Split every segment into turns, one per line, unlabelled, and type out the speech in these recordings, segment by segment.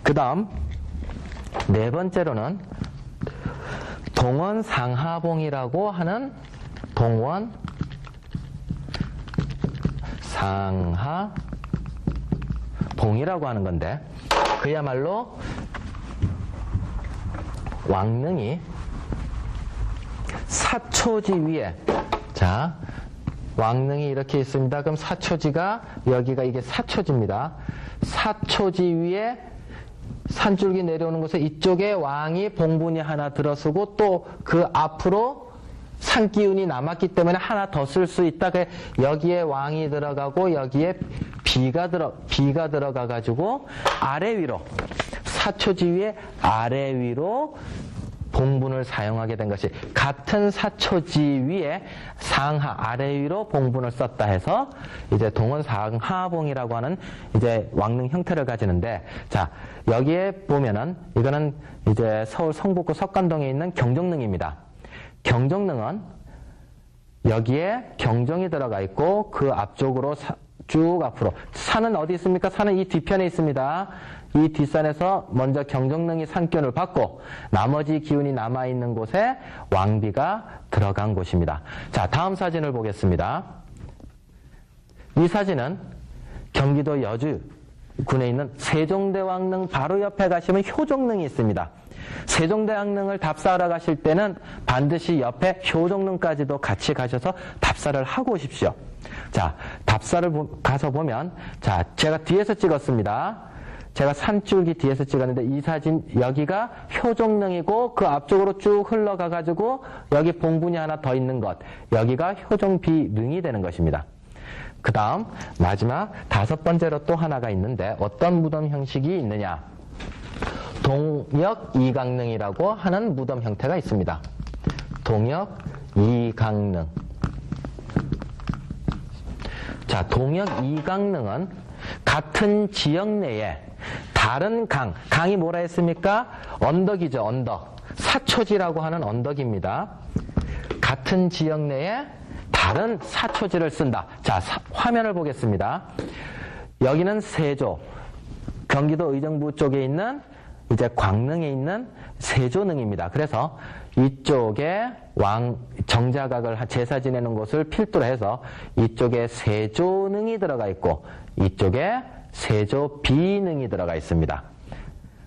그 다음 네 번째로는 동원 상하봉이라고 하는 동원 상하봉이라고 하는 건데, 그야말로 왕릉이 사초지 위에, 자, 왕릉이 이렇게 있습니다. 그럼 사초지가, 여기가 이게 사초지입니다. 사초지 위에 산줄기 내려오는 곳에 이쪽에 왕이 봉분이 하나 들어서고 또 그 앞으로 산기운이 남았기 때문에 하나 더 쓸 수 있다. 여기에 왕이 들어가고 여기에 비가 들어가 가지고 아래 위로, 사초지 위에 아래 위로 봉분을 사용하게 된 것이, 같은 사초지 위에 상하, 아래 위로 봉분을 썼다 해서 이제 동원 상하봉이라고 하는 이제 왕릉 형태를 가지는데, 자, 여기에 보면은 이거는 이제 서울 성북구 석관동에 있는 경정릉입니다. 경정릉은 여기에 경정이 들어가 있고 그 앞쪽으로 쭉 앞으로, 산은 어디 있습니까? 산은 이 뒤편에 있습니다. 이 뒷산에서 먼저 경정릉이 산기운을 받고 나머지 기운이 남아있는 곳에 왕비가 들어간 곳입니다. 자, 다음 사진을 보겠습니다. 이 사진은 경기도 여주군에 있는 세종대왕릉 바로 옆에 가시면 효종릉이 있습니다. 세종대왕릉을 답사하러 가실 때는 반드시 옆에 효종릉까지도 같이 가셔서 답사를 하고 오십시오. 자, 답사를 가서 보면, 자, 제가 뒤에서 찍었습니다. 제가 산줄기 뒤에서 찍었는데 이 사진, 여기가 효종릉이고 그 앞쪽으로 쭉 흘러가가지고 여기 봉분이 하나 더 있는 것, 여기가 효종비릉이 되는 것입니다. 그 다음 마지막 다섯 번째로 또 하나가 있는데 어떤 무덤 형식이 있느냐, 동역 이강릉이라고 하는 무덤 형태가 있습니다. 동역 이강릉. 자, 동역 이강릉은 같은 지역 내에 다른 강이 뭐라 했습니까? 언덕이죠, 언덕. 사초지라고 하는 언덕입니다. 같은 지역 내에 다른 사초지를 쓴다. 자, 화면을 보겠습니다. 여기는 세조, 경기도 의정부 쪽에 있는 이제 광릉에 있는 세조릉입니다. 그래서 이쪽에 정자각을 제사 지내는 곳을 필두로 해서 이쪽에 세조릉이 들어가 있고 이쪽에 세조비릉이 들어가 있습니다.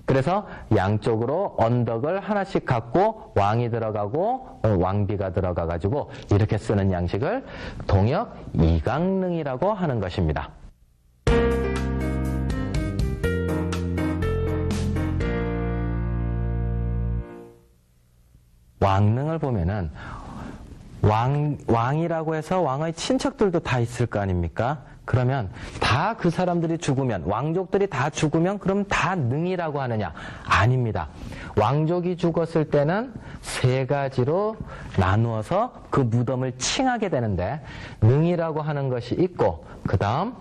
그래서 양쪽으로 언덕을 하나씩 갖고 왕이 들어가고 왕비가 들어가 가지고 이렇게 쓰는 양식을 동역 이강릉이라고 하는 것입니다. 왕릉을 보면은 왕이라고 해서 왕의 친척들도 다 있을 거 아닙니까? 그러면 다 그 사람들이 죽으면, 왕족들이 다 죽으면 그럼 다 능이라고 하느냐? 아닙니다. 왕족이 죽었을 때는 세 가지로 나누어서 그 무덤을 칭하게 되는데, 능이라고 하는 것이 있고, 그 다음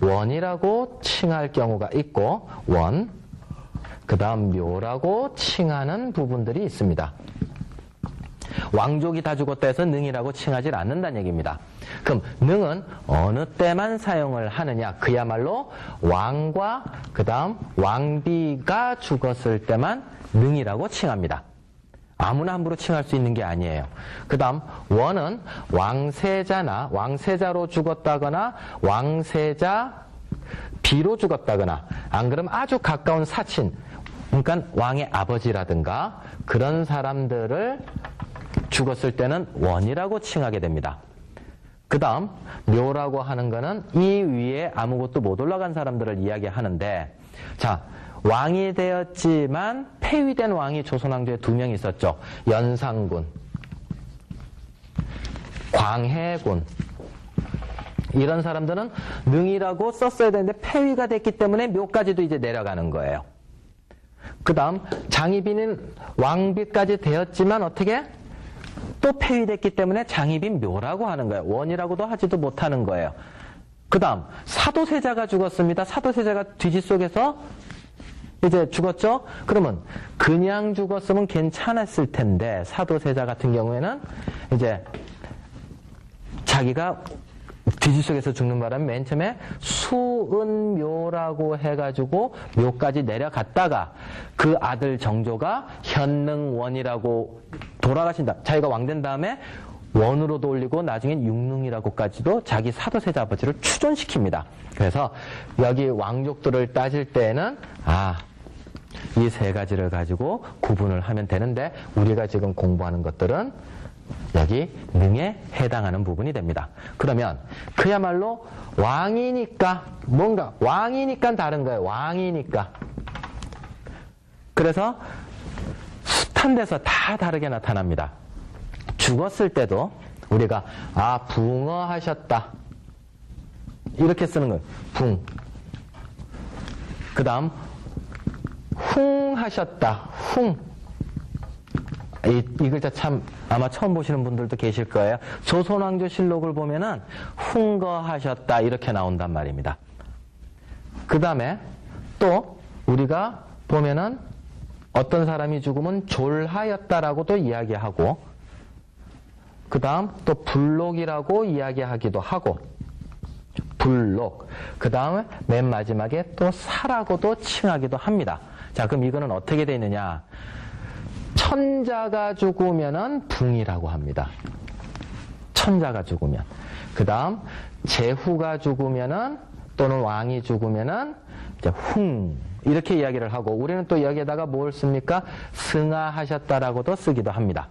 원이라고 칭할 경우가 있고, 그 다음 묘라고 칭하는 부분들이 있습니다. 왕족이 다 죽었다 해서 능이라고 칭하지 않는다는 얘기입니다. 그럼 능은 어느 때만 사용을 하느냐? 그야말로 왕과 그 다음 왕비가 죽었을 때만 능이라고 칭합니다. 아무나 함부로 칭할 수 있는 게 아니에요. 그 다음 원은 왕세자로 죽었다거나 왕세자 비로 죽었다거나, 안 그러면 아주 가까운 사친, 그러니까 왕의 아버지라든가 그런 사람들을 죽었을 때는 원이라고 칭하게 됩니다. 그 다음 묘라고 하는 거는 이 위에 아무것도 못 올라간 사람들을 이야기하는데, 자, 왕이 되었지만 폐위된 왕이 조선왕조에 2명 있었죠. 연산군, 광해군. 이런 사람들은 능이라고 썼어야 되는데 폐위가 됐기 때문에 묘까지도 이제 내려가는 거예요. 그 다음 장희빈은 왕비까지 되었지만 어떻게? 또 폐위됐기 때문에 장희빈 묘라고 하는 거예요. 원이라고도 하지도 못하는 거예요. 그 다음 사도세자가 죽었습니다. 사도세자가 뒤지 속에서 이제 죽었죠? 그러면 그냥 죽었으면 괜찮았을 텐데, 사도세자 같은 경우에는 이제 자기가 뒤질 속에서 죽는 바람에 맨 처음에 수은묘라고 해가지고 묘까지 내려갔다가 그 아들 정조가 현능원이라고 돌아가신다. 자기가 왕 된 다음에 원으로도 올리고 나중엔 육능이라고까지도 자기 사도세자 아버지를 추존시킵니다. 그래서 여기 왕족들을 따질 때에는 이 세 가지를 가지고 구분을 하면 되는데 우리가 지금 공부하는 것들은 여기 능에 해당하는 부분이 됩니다. 그러면 그야말로 왕이니까 뭔가 왕이니까 다른 거예요. 왕이니까. 그래서 숱한 데서 다 다르게 나타납니다. 죽었을 때도 우리가 붕어하셨다 이렇게 쓰는 거예요. 붕. 그 다음 훙하셨다. 훙. 이 글자 참 아마 처음 보시는 분들도 계실 거예요. 조선왕조실록을 보면은 훙거하셨다 이렇게 나온단 말입니다. 그 다음에 또 우리가 보면은 어떤 사람이 죽으면 졸하였다라고도 이야기하고 그 다음 또 불록이라고 이야기하기도 하고 불록 그 다음에 맨 마지막에 또 사라고도 칭하기도 합니다. 자, 그럼 이거는 어떻게 되어 있느냐? 천자가 죽으면은 붕이라고 합니다. 천자가 죽으면. 그 다음 제후가 죽으면은 또는 왕이 죽으면은 이제 훙 이렇게 이야기를 하고 우리는 또 여기에다가 뭘 씁니까? 승하하셨다라고도 쓰기도 합니다.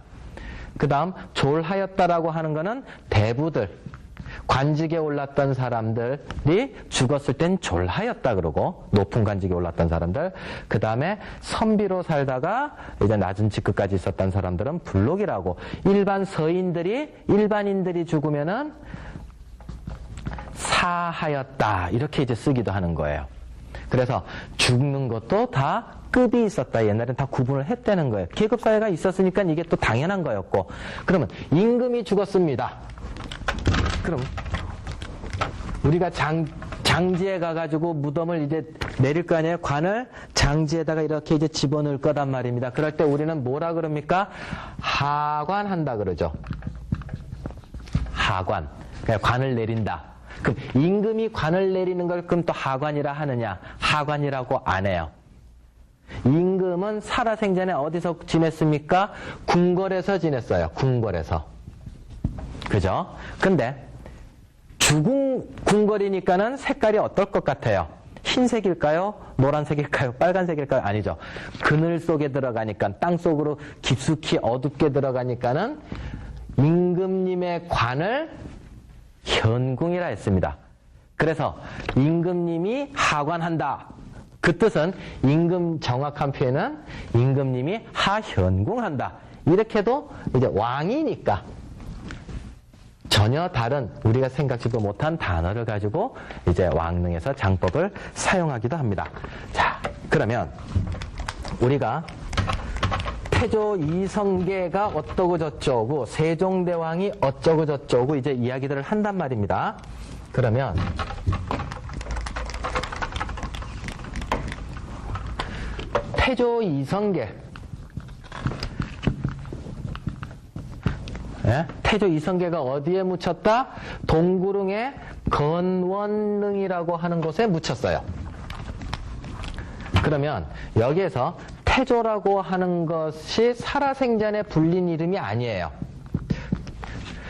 그 다음 졸하였다라고 하는 거는 대부들 관직에 올랐던 사람들이 죽었을 땐 졸하였다 그러고 높은 관직에 올랐던 사람들 그 다음에 선비로 살다가 이제 낮은 직급까지 있었던 사람들은 불록이라고 일반 일반인들이 죽으면은 사하였다 이렇게 이제 쓰기도 하는 거예요. 그래서 죽는 것도 다 급이 있었다. 옛날엔 다 구분을 했다는 거예요. 계급사회가 있었으니까 이게 또 당연한 거였고 그러면 임금이 죽었습니다. 그럼 우리가 장지에 가가지고 무덤을 이제 내릴 거 아니에요? 관을 장지에다가 이렇게 이제 집어넣을 거단 말입니다. 그럴 때 우리는 뭐라 그럽니까? 하관한다 그러죠. 하관. 그러니까 관을 내린다. 그럼 임금이 관을 내리는 걸 그럼 또 하관이라 하느냐? 하관이라고 안 해요. 임금은 살아생전에 어디서 지냈습니까? 궁궐에서 지냈어요. 궁궐에서. 그죠? 근데 죽은 궁궐이니까는 색깔이 어떨 것 같아요? 흰색일까요? 노란색일까요? 빨간색일까요? 아니죠. 그늘 속에 들어가니까 땅 속으로 깊숙이 어둡게 들어가니까는 임금님의 관을 현궁이라 했습니다. 그래서 임금님이 하관한다. 그 뜻은 임금 정확한 표현은 임금님이 하현궁한다. 이렇게도 이제 왕이니까 전혀 다른 우리가 생각지도 못한 단어를 가지고 이제 왕릉에서 장법을 사용하기도 합니다. 자, 그러면 우리가 태조 이성계가 어떠고 저쩌고 세종대왕이 어쩌고 저쩌고 이제 이야기들을 한단 말입니다. 그러면 태조 이성계 태조 이성계가 어디에 묻혔다? 동구릉의 건원릉이라고 하는 곳에 묻혔어요. 그러면 여기에서 태조라고 하는 것이 살아생전에 불린 이름이 아니에요.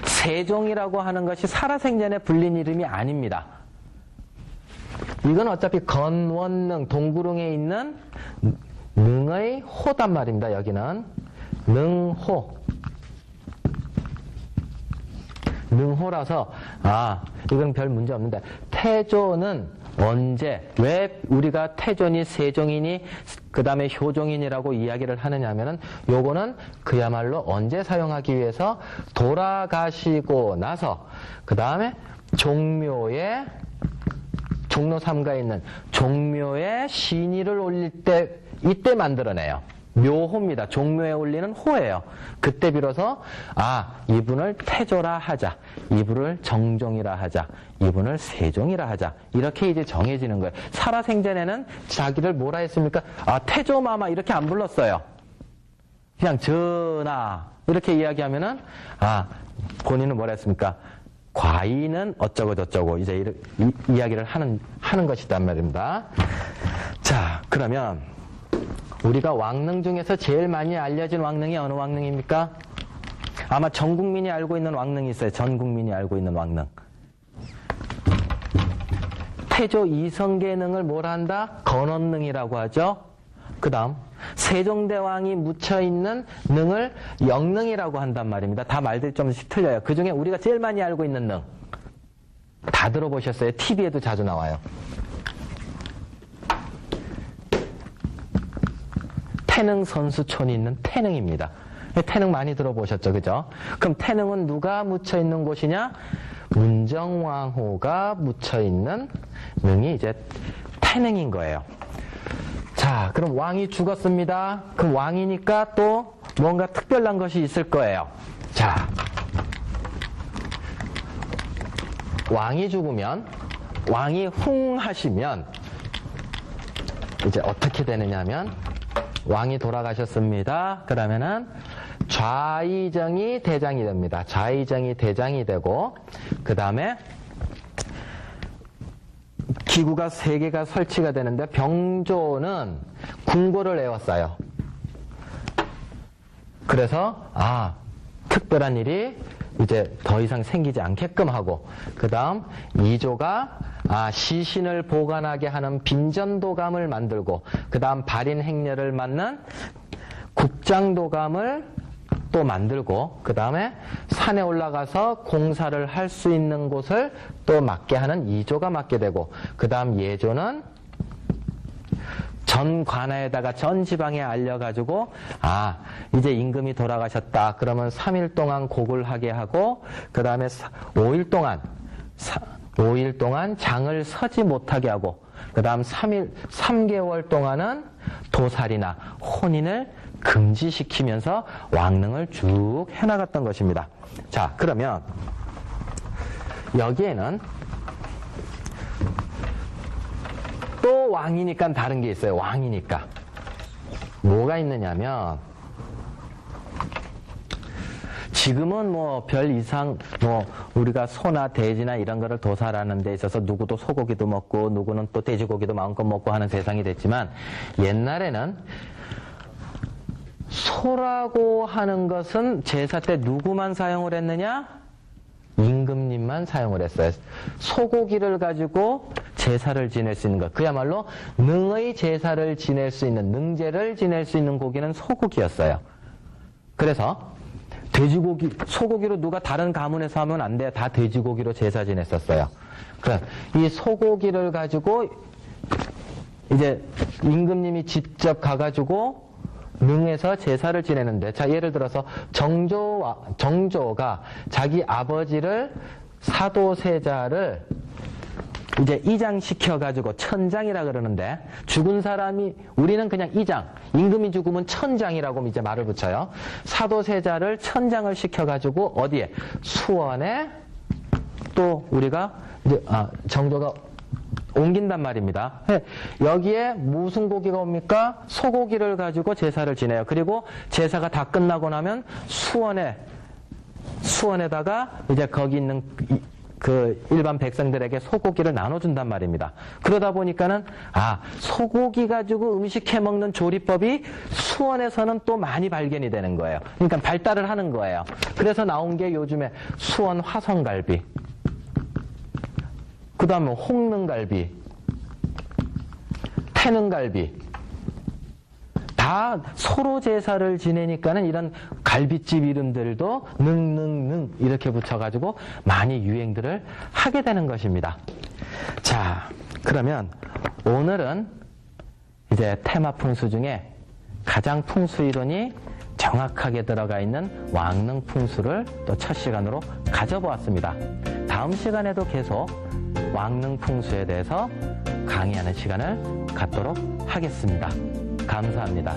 세종이라고 하는 것이 살아생전에 불린 이름이 아닙니다. 이건 어차피 건원릉, 동구릉에 있는 능의 호단 말입니다. 여기는 능호. 능호라서 이건 별 문제 없는데 태조는 언제 왜 우리가 태조니 세종이니 그 다음에 효종인이라고 이야기를 하느냐 하면은 요거는 그야말로 언제 사용하기 위해서 돌아가시고 나서 그 다음에 종묘에 종로 3가에 있는 종묘에 신의를 올릴 때 이때 만들어내요. 묘호입니다. 종묘에 올리는 호예요. 그때 비로소 이분을 태조라 하자, 이분을 정종이라 하자, 이분을 세종이라 하자 이렇게 이제 정해지는 거예요. 살아생전에는 자기를 뭐라 했습니까? 태조마마 이렇게 안 불렀어요. 그냥 전하 이렇게 이야기하면은 본인은 뭐라 했습니까? 과인은 어쩌고 저쩌고 이제 이야기를 하는 것이단 말입니다. 자, 그러면 우리가 왕릉 중에서 제일 많이 알려진 왕릉이 어느 왕릉입니까? 아마 전 국민이 알고 있는 왕릉이 있어요. 전 국민이 알고 있는 왕릉. 태조 이성계능을 뭐라 한다? 건원능이라고 하죠. 그 다음 세종대왕이 묻혀있는 능을 영능이라고 한단 말입니다. 다 말들이 좀씩 틀려요. 그 중에 우리가 제일 많이 알고 있는 능. 다 들어보셨어요? TV에도 자주 나와요. 태능 선수촌이 있는 태능입니다. 태능 많이 들어보셨죠? 그죠? 그럼 태능은 누가 묻혀있는 곳이냐? 문정왕후가 묻혀있는 능이 이제 태능인 거예요. 자, 그럼 왕이 죽었습니다. 그럼 왕이니까 또 뭔가 특별한 것이 있을 거예요. 자, 왕이 죽으면, 왕이 흥하시면 이제 어떻게 되느냐면 왕이 돌아가셨습니다. 그러면은 좌의정이 대장이 됩니다. 좌의정이 대장이 되고 그 다음에 기구가 3개가 설치가 되는데 병조는 궁궐을 에워싸요. 그래서 특별한 일이 이제 더 이상 생기지 않게끔 하고 그 다음 2조가 시신을 보관하게 하는 빈전도감을 만들고 그 다음 발인 행렬을 맡는 국장도감을 또 만들고 그 다음에 산에 올라가서 공사를 할 수 있는 곳을 또 맡게 하는 2조가 맡게 되고 그 다음 예조는 전 관아에다가 전 지방에 알려가지고 이제 임금이 돌아가셨다. 그러면 3일 동안 곡을 하게 하고 그 다음에 5일 동안 장을 서지 못하게 하고 그 다음 3개월 동안은 도살이나 혼인을 금지시키면서 왕릉을 쭉 해나갔던 것입니다. 자, 그러면 여기에는 또 왕이니까 다른 게 있어요. 왕이니까. 뭐가 있느냐면 지금은 뭐 별 이상 우리가 소나 돼지나 이런 거를 도살하는 데 있어서 누구도 소고기도 먹고 누구는 또 돼지고기도 마음껏 먹고 하는 세상이 됐지만 옛날에는 소라고 하는 것은 제사 때 누구만 사용을 했느냐? 임금님만 사용을 했어요. 소고기를 가지고 제사를 지낼 수 있는 것. 그야말로 능의 제사를 지낼 수 있는, 능제를 지낼 수 있는 고기는 소고기였어요. 그래서 소고기로 누가 다른 가문에서 하면 안 돼요. 다 돼지고기로 제사 지냈었어요. 그러니까 이 소고기를 가지고 이제 임금님이 직접 가가지고 능에서 제사를 지내는데, 자, 예를 들어서 정조가 자기 아버지를 사도세자를 이제 이장시켜가지고 천장이라 그러는데, 죽은 사람이, 우리는 그냥 이장, 임금이 죽으면 천장이라고 이제 말을 붙여요. 사도세자를 천장을 시켜가지고 어디에? 수원에 또 우리가 이제, 정조가 옮긴단 말입니다. 여기에 무슨 고기가 옵니까? 소고기를 가지고 제사를 지내요. 그리고 제사가 다 끝나고 나면 수원에다가 이제 거기 있는 그 일반 백성들에게 소고기를 나눠준단 말입니다. 그러다 보니까는 소고기 가지고 음식 해먹는 조리법이 수원에서는 또 많이 발견이 되는 거예요. 그러니까 발달을 하는 거예요. 그래서 나온 게 요즘에 수원 화성갈비, 그 다음에 홍능갈비, 태능갈비, 다 서로 제사를 지내니까는 이런 갈비집 이름들도 능능능 이렇게 붙여가지고 많이 유행들을 하게 되는 것입니다. 자, 그러면 오늘은 이제 테마 풍수 중에 가장 풍수 이론이 정확하게 들어가 있는 왕릉 풍수를 또 첫 시간으로 가져보았습니다. 다음 시간에도 계속 왕릉 풍수에 대해서 강의하는 시간을 갖도록 하겠습니다. 감사합니다.